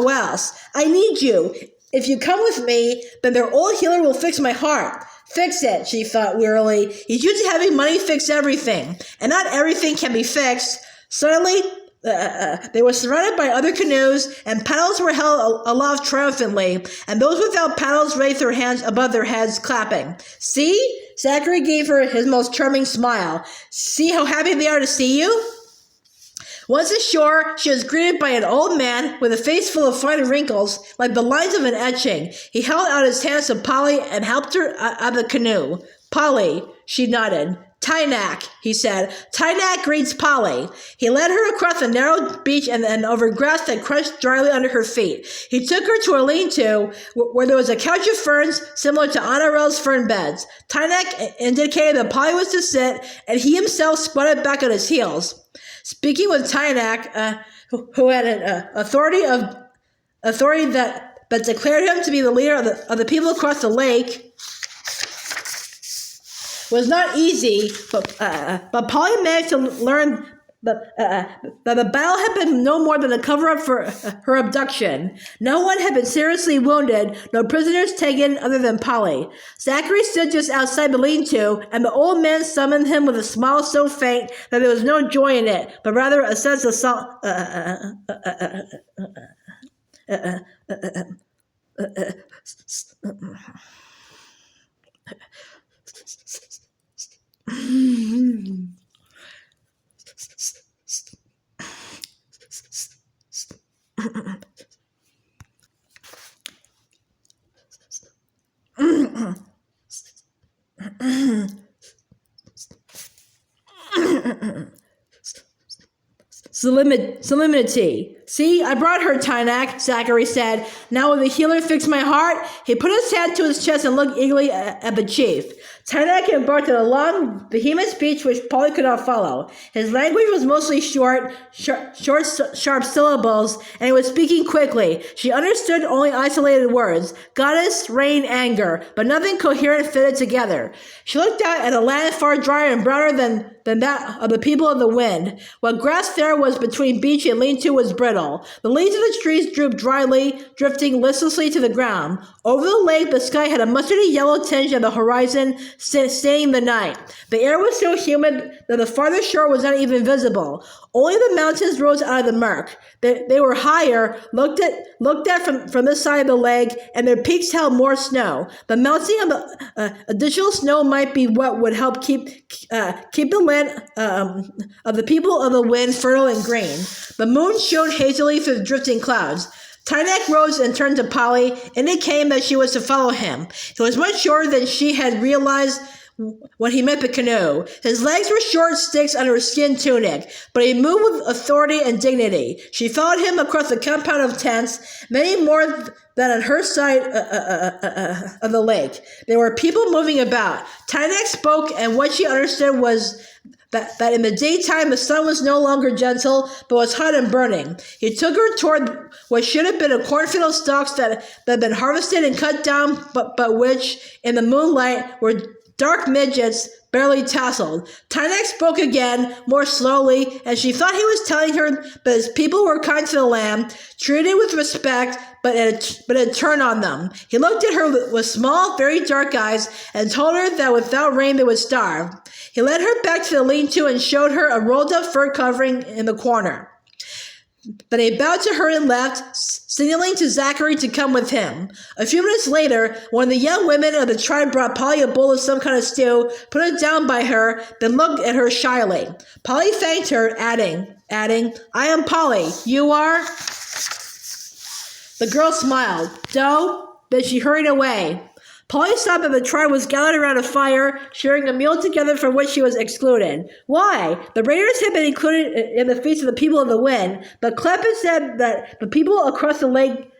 else. I need you. If you come with me, then their old healer will fix my heart. Fix it, she thought wearily. He's used to having money fix everything, and not everything can be fixed. Suddenly, they were surrounded by other canoes, and paddles were held aloft triumphantly, and those without paddles raised their hands above their heads, clapping. See? Zachary gave her his most charming smile. See how happy they are to see you? Once ashore, she was greeted by an old man with a face full of fine wrinkles, like the lines of an etching. He held out his hands to Polly and helped her out of the canoe. Polly, she nodded. Tynak, he said. Tynak greets Polly. He led her across the narrow beach and then over grass that crushed dryly under her feet. He took her to a lean-to where there was a couch of ferns similar to Honorel's fern beds. Tynak indicated that Polly was to sit, and he himself squatted back on his heels. Speaking with Tynak, who had an authority that declared him to be the leader of the people across the lake, was not easy, but Polly managed to learn that the battle had been no more than a cover-up for her abduction. No one had been seriously wounded, no prisoners taken other than Polly. Zachary stood just outside the lean-to, and the old man summoned him with a smile so faint that there was no joy in it, but rather a sense of Solemnity. See, I brought her, Tynak, Zachary said. Now will the healer fix my heart? He put his hand to his chest and looked eagerly at the chief. Tynak embarked on a long, vehement speech which Polly could not follow. His language was mostly short, sharp syllables, and he was speaking quickly. She understood only isolated words. Goddess, rain, anger, but nothing coherent fitted together. She looked out at a land far drier and browner than that of the people of the wind. What grass there was between beach and lean-to was brittle. The leaves of the trees drooped dryly, drifting listlessly to the ground. Over the lake, the sky had a mustardy yellow tinge of the horizon, staining the night. The air was so humid that the farther shore was not even visible. Only the mountains rose out of the murk. They were higher, looked at from this side of the lake, and their peaks held more snow. The melting of the additional snow might be what would help keep the land of the people of the wind fertile and green. The moon shone hazily through the drifting clouds. Tynak rose and turned to Polly, indicating that she was to follow him. He was much shorter than she had realized when he met the canoe. His legs were short sticks under a skin tunic, but he moved with authority and dignity. She followed him across the compound of tents, many more than on her side of the lake. There were people moving about. Tynak spoke, and what she understood was that in the daytime the sun was no longer gentle, but was hot and burning. He took her toward what should have been a cornfield of stalks that had been harvested and cut down, but which, in the moonlight, were dark midgets, barely tasseled. Tynak spoke again, more slowly, and she thought he was telling her that his people were kind to the land, treated with respect, but had turned on them. He looked at her with small, very dark eyes and told her that without rain they would starve. He led her back to the lean-to and showed her a rolled-up fur covering in the corner. Then he bowed to her and left, signaling to Zachary to come with him. A few minutes later, one of the young women of the tribe brought Polly a bowl of some kind of stew, put it down by her, then looked at her shyly. Polly thanked her, adding, I am Polly. You are? The girl smiled. Doe? Then she hurried away. Polly saw that the tribe was gathered around a fire, sharing a meal together from which she was excluded. Why? The raiders had been included in the feast of the people of the wind, but Clep had said that the people across the lake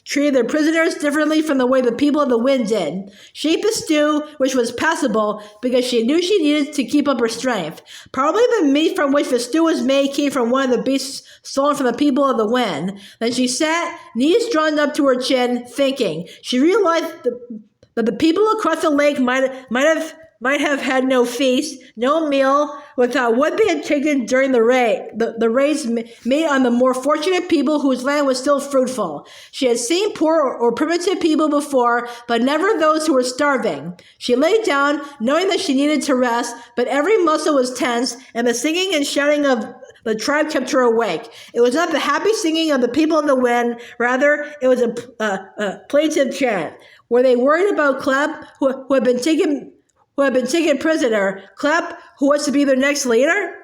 treated their prisoners differently from the way the people of the wind did. She ate the stew, which was passable, because she knew she needed to keep up her strength. Probably the meat from which the stew was made came from one of the beasts stolen from the people of the wind. Then she sat, knees drawn up to her chin, thinking. She realized that the people across the lake might have had no feast, no meal, without what they had taken during the raids made on the more fortunate people whose land was still fruitful. She had seen poor or primitive people before, but never those who were starving. She lay down, knowing that she needed to rest, but every muscle was tense, and the singing and shouting of the tribe kept her awake. It was not the happy singing of the people of the wind, rather it was a plaintive chant. Were they worried about Clep, who had been taken prisoner? Clep, who was to be their next leader?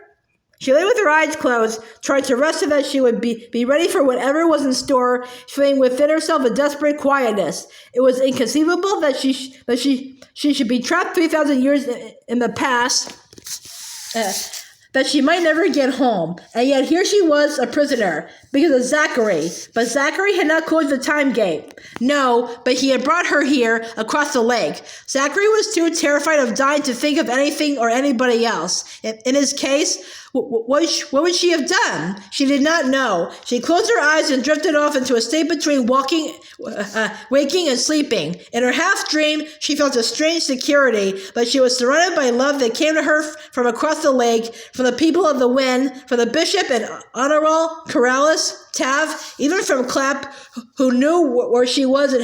She lay with her eyes closed, trying to rest so that she would be ready for whatever was in store, feeling within herself a desperate quietness. It was inconceivable that she should be trapped 3,000 years in the past, that she might never get home. And yet here she was, a prisoner, because of Zachary. But Zachary had not closed the time gate. No, but he had brought her here, across the lake. Zachary was too terrified of dying to think of anything or anybody else. In his case, what would she have done? She did not know. She closed her eyes and drifted off into a state between waking and sleeping. In her half-dream, she felt a strange security, but she was surrounded by love that came to her from across the lake, from the people of the wind, from the bishop and Honorable, Corrales, Tav, even from Clep, who knew where she was and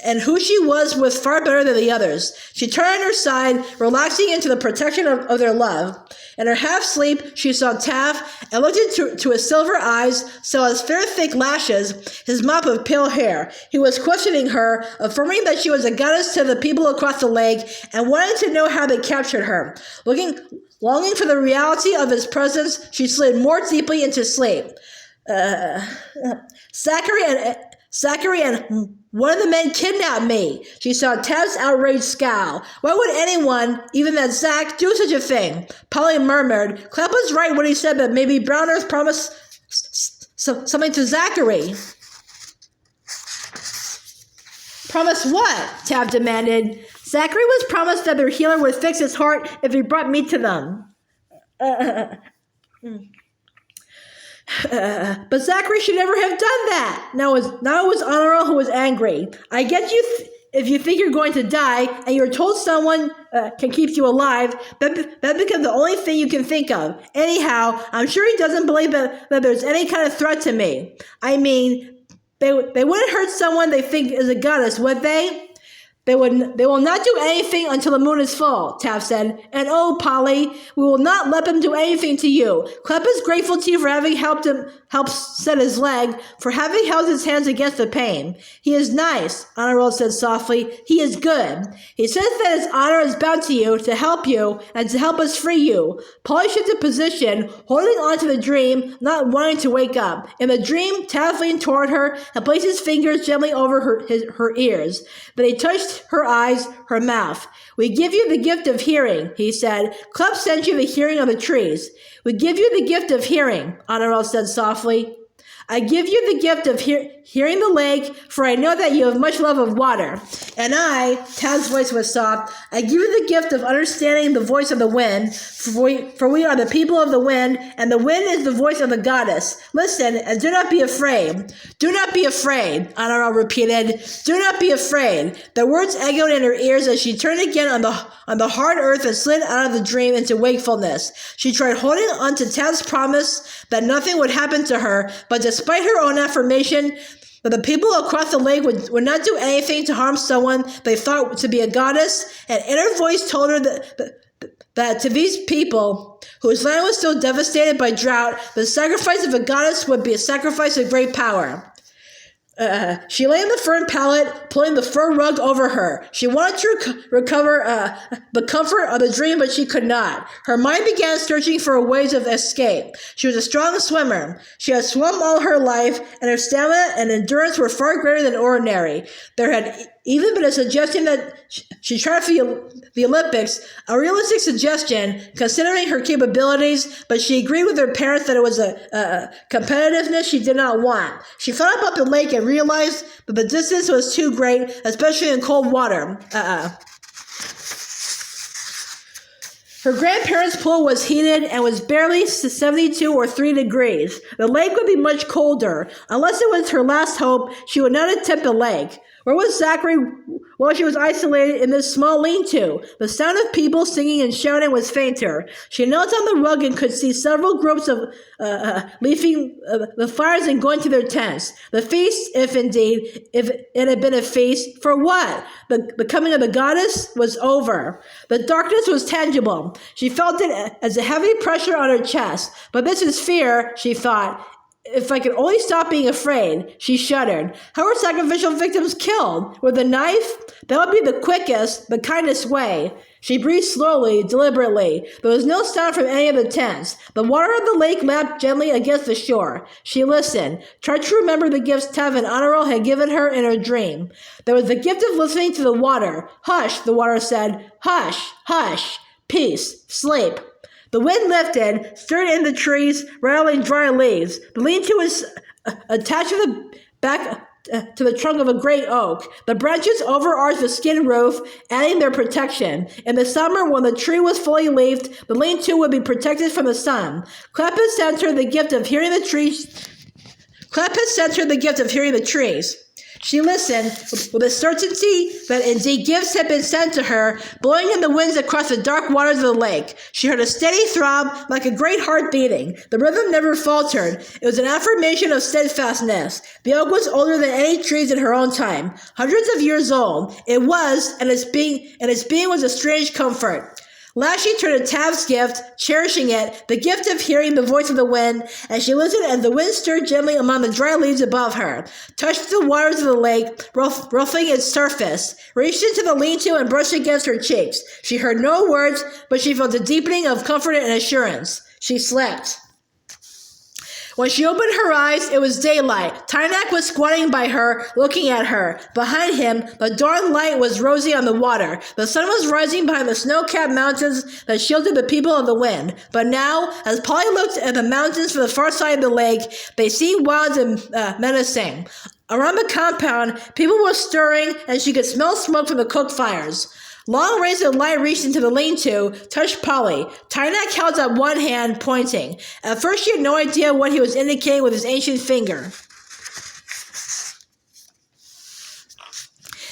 and who she was far better than the others. She turned on her side, relaxing into the protection of their love. In her half-sleep, she saw Taff and looked into his silver eyes, saw his fair, thick lashes, his mop of pale hair. He was questioning her, affirming that she was a goddess to the people across the lake, and wanted to know how they captured her. Longing for the reality of his presence, she slid more deeply into sleep. Zachary and one of the men kidnapped me. She saw Taff's outraged scowl. Why would anyone, even that Zach, do such a thing? Polly murmured. Clapp was right when he said that maybe Brown Earth promised something to Zachary. Promise what? Taff demanded. Zachary was promised that their healer would fix his heart if he brought meat to them. But Zachary should never have done that. Now it was Honorable who was angry. I get you if you think you're going to die and you're told someone can keep you alive, that becomes the only thing you can think of. Anyhow, I'm sure he doesn't believe that there's any kind of threat to me. I mean, they wouldn't hurt someone they think is a goddess, would they? They will not do anything until the moon is full, Taff said. And oh, Polly, we will not let them do anything to you. Clapp is grateful to you for having helped set his leg, for having held his hands against the pain. He is nice, Honorable said softly. He is good. He says that his honor is bound to you, and to help us free you. Polly shifted position, holding on to the dream, not wanting to wake up. In the dream, Taff leaned toward her and placed his fingers gently over her ears. Then he touched her eyes, her mouth. We give you the gift of hearing, he said. Clapp sent you the hearing of the trees. We give you the gift of hearing, Honorable said softly. I give you the gift of hearing the lake, for I know that you have much love of water. And I, Taff's voice was soft, I give you the gift of understanding the voice of the wind, for we are the people of the wind, and the wind is the voice of the goddess. Listen, and do not be afraid. Do not be afraid, Honorable repeated. Do not be afraid. The words echoed in her ears as she turned again on the hard earth and slid out of the dream into wakefulness. She tried holding on to Taff's promise that nothing would happen to her, but despite her own affirmation that the people across the lake would not do anything to harm someone they thought to be a goddess, an inner voice told her that to these people, whose land was still devastated by drought, the sacrifice of a goddess would be a sacrifice of great power. She lay on the fern pallet, pulling the fur rug over her. She wanted to recover the comfort of the dream, but she could not. Her mind began searching for ways of escape. She was a strong swimmer. She had swum all her life, and her stamina and endurance were far greater than ordinary. There had even been a suggestion that she try for the Olympics, a realistic suggestion considering her capabilities, but she agreed with her parents that it was a competitiveness she did not want. She thought about the lake and realized that the distance was too great, especially in cold water. Her grandparents' pool was heated and was barely 72 or 3 degrees. The lake would be much colder. Unless it was her last hope, she would not attempt the lake. Where was Zachary while she was isolated in this small lean-to? The sound of people singing and shouting was fainter. She knelt on the rug and could see several groups of leaving the fires and going to their tents. The feast, if it had been a feast, for what? The coming of the goddess was over. The darkness was tangible. She felt it as a heavy pressure on her chest. But this is fear, she thought. If I could only stop being afraid, she shuddered. How were sacrificial victims killed? With a knife? That would be the quickest, the kindest way. She breathed slowly, deliberately. There was no sound from any of the tents. The water of the lake lapped gently against the shore. She listened, tried to remember the gifts Tav and Honorable had given her in her dream. There was the gift of listening to the water. Hush, the water said. Hush, hush, peace, sleep. The wind lifted, stirred in the trees, rattling dry leaves. The lean-to was attached to the back to the trunk of a great oak. The branches overarched the skin roof, adding their protection. In the summer, when the tree was fully leafed, the lean-to would be protected from the sun. Clapp had sent her the gift of hearing the trees. She listened with a certainty that indeed gifts had been sent to her, blowing in the winds across the dark waters of the lake. She heard a steady throb like a great heart beating. The rhythm never faltered. It was an affirmation of steadfastness. The oak was older than any trees in her own time, hundreds of years old. It was, and its being was a strange comfort. Last she turned to Tav's gift, cherishing it, the gift of hearing the voice of the wind, as she listened as the wind stirred gently among the dry leaves above her, touched the waters of the lake, ruffling its surface, reached into the lean-to and brushed against her cheeks. She heard no words, but she felt a deepening of comfort and assurance. She slept. When she opened her eyes, it was daylight. Tynak was squatting by her, looking at her. Behind him, the dawn light was rosy on the water. The sun was rising behind the snow-capped mountains that shielded the people of the wind. But now, as Polly looked at the mountains from the far side of the lake, they seemed wild and menacing. Around the compound, people were stirring, and she could smell smoke from the cook fires. Long rays of light reached into the lean-to, touched Polly. Tynak held up one hand, pointing. At first she had no idea what he was indicating with his ancient finger.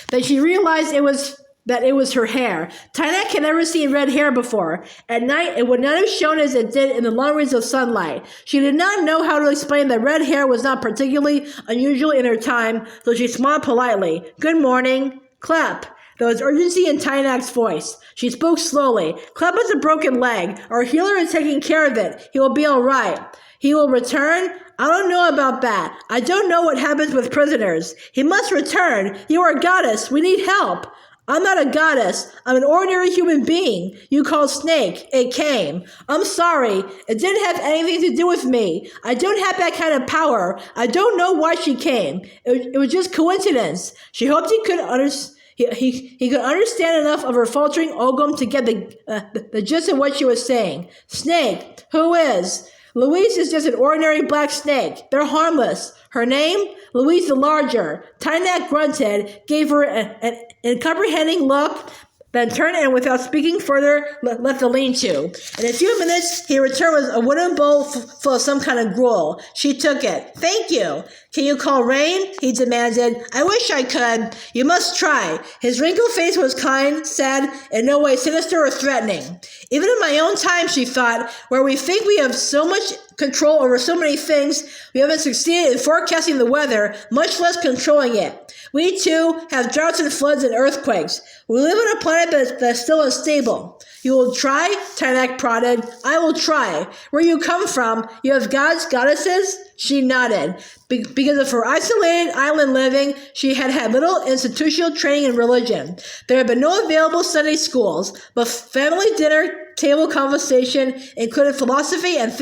Then she realized it was her hair. Tynak had never seen red hair before. At night, it would not have shone as it did in the long rays of sunlight. She did not know how to explain that red hair was not particularly unusual in her time, so she smiled politely. Good morning. Clap. There was urgency in Tynak's voice. She spoke slowly. Cleb has a broken leg. Our healer is taking care of it. He will be all right. He will return? I don't know about that. I don't know what happens with prisoners. He must return. You are a goddess. We need help. I'm not a goddess. I'm an ordinary human being. You called Snake. It came. I'm sorry. It didn't have anything to do with me. I don't have that kind of power. I don't know why she came. It was just coincidence. She hoped he could understand. He could understand enough of her faltering Ogum to get the gist of what she was saying. Snake, who is? Louise is just an ordinary black snake. They're harmless. Her name? Louise the Larger. Tynak grunted, gave her an incomprehending look, then turned and without speaking further, left the lean-to. In a few minutes, he returned with a wooden bowl full of some kind of gruel. She took it. Thank you. Can you call rain? He demanded. I wish I could. You must try. His wrinkled face was kind, sad, in no way sinister or threatening. Even in my own time, she thought, where we think we have so much control over so many things, we haven't succeeded in forecasting the weather, much less controlling it. We, too, have droughts and floods and earthquakes. We live on a planet that's still unstable. You will try? Tynak prodded. I will try. Where you come from, you have gods, goddesses? She nodded. Because of her isolated island living, she had had little institutional training in religion. There had been no available Sunday schools, but family dinner table conversation included philosophy and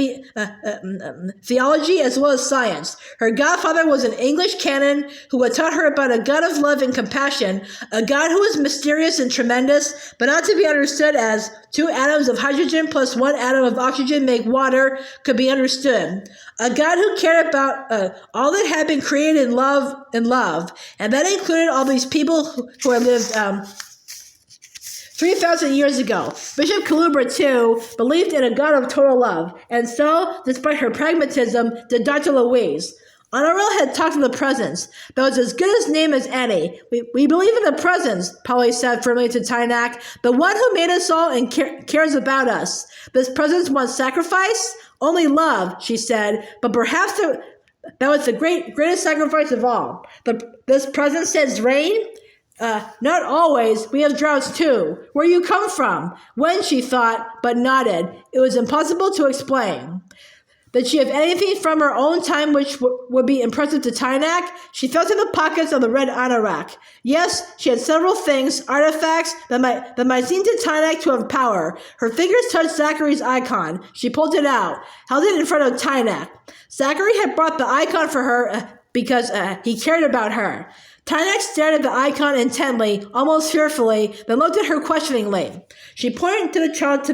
theology as well as science. Her godfather was an English canon who had taught her about a God of love and compassion, a God who was mysterious and tremendous, but not to be understood as 2 atoms of hydrogen plus 1 atom of oxygen make water could be understood. A God who cared about all that had been created in love, and that included all these people who had lived 3,000 years ago. Bishop Kalubra, too, believed in a God of total love, and so, despite her pragmatism, did Dr. Louise. Honorel had talked of the presence. That was as good a name as any. We believe in the presence, Polly said firmly to Tynak, the one who made us all and cares about us. This presence wants sacrifice? Only love, she said, but perhaps that was the greatest sacrifice of all. This presence sends rain? Not always. We have droughts too. Where you come from? When, she thought, but nodded. It was impossible to explain. Did she have anything from her own time which would be impressive to Tynak? She felt in the pockets of the red anorak. Yes, she had several things, artifacts that might seem to Tynak to have power. Her fingers touched Zachary's icon. She pulled it out, held it in front of Tynak. Zachary had brought the icon for her because he cared about her. Tynak stared at the icon intently, almost fearfully, then looked at her questioningly. She pointed to the child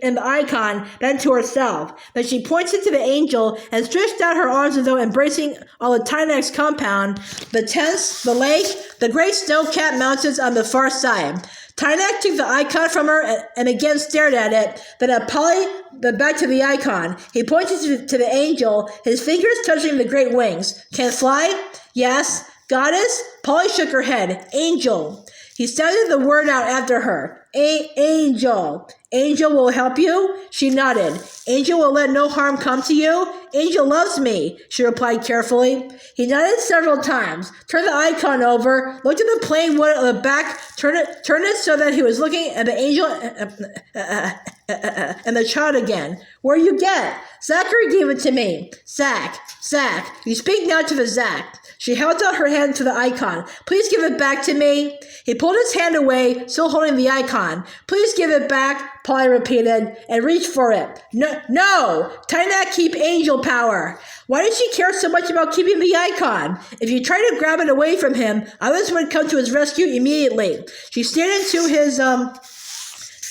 in the icon, then to herself. Then she pointed to the angel and stretched out her arms as though embracing all of Tynak's compound, the tents, the lake, the great snow-capped mountains on the far side. Tynak took the icon from her and again stared at it, then at Polly, then back to the icon. He pointed to the angel, his fingers touching the great wings. Can it fly? Yes. Goddess? Polly shook her head. Angel. He sounded the word out after her. Angel. Angel will help you? She nodded. Angel will let no harm come to you? Angel loves me, she replied carefully. He nodded several times, turned the icon over, looked at the plain wood at the back, turned it so that he was looking at the angel and the child again. Where'd you get? Zachary gave it to me. Zach, you speak now to the Zach. She held out her hand to the icon. Please give it back to me. He pulled his hand away, still holding the icon. Please give it back, Polly repeated, and reached for it. No! Tynak keep angel power. Why did she care so much about keeping the icon? If you try to grab it away from him, others would come to his rescue immediately. She stared into his,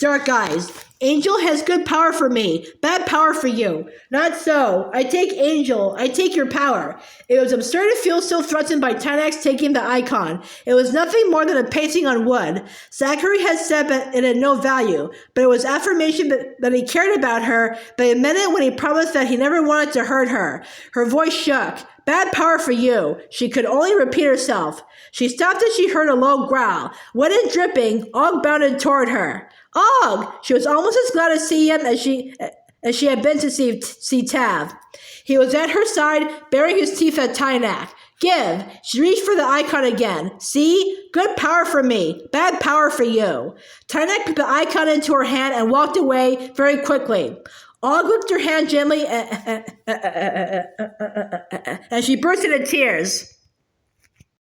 dark eyes. Angel has good power for me, bad power for you. Not so. I take Angel. I take your power. It was absurd to feel so threatened by Tynax taking the icon. It was nothing more than a painting on wood. Zachary had said that it had no value, but it was affirmation that he cared about her, but he meant it when he promised that he never wanted to hurt her. Her voice shook. Bad power for you. She could only repeat herself. She stopped as she heard a low growl. Wet and dripping, Og bounded toward her. Og! She was almost as glad to see him as she had been to see Tav. He was at her side, baring his teeth at Tynak. Give! She reached for the icon again. See? Good power for me. Bad power for you. Tynak put the icon into her hand and walked away very quickly. Og licked her hand gently and she burst into tears.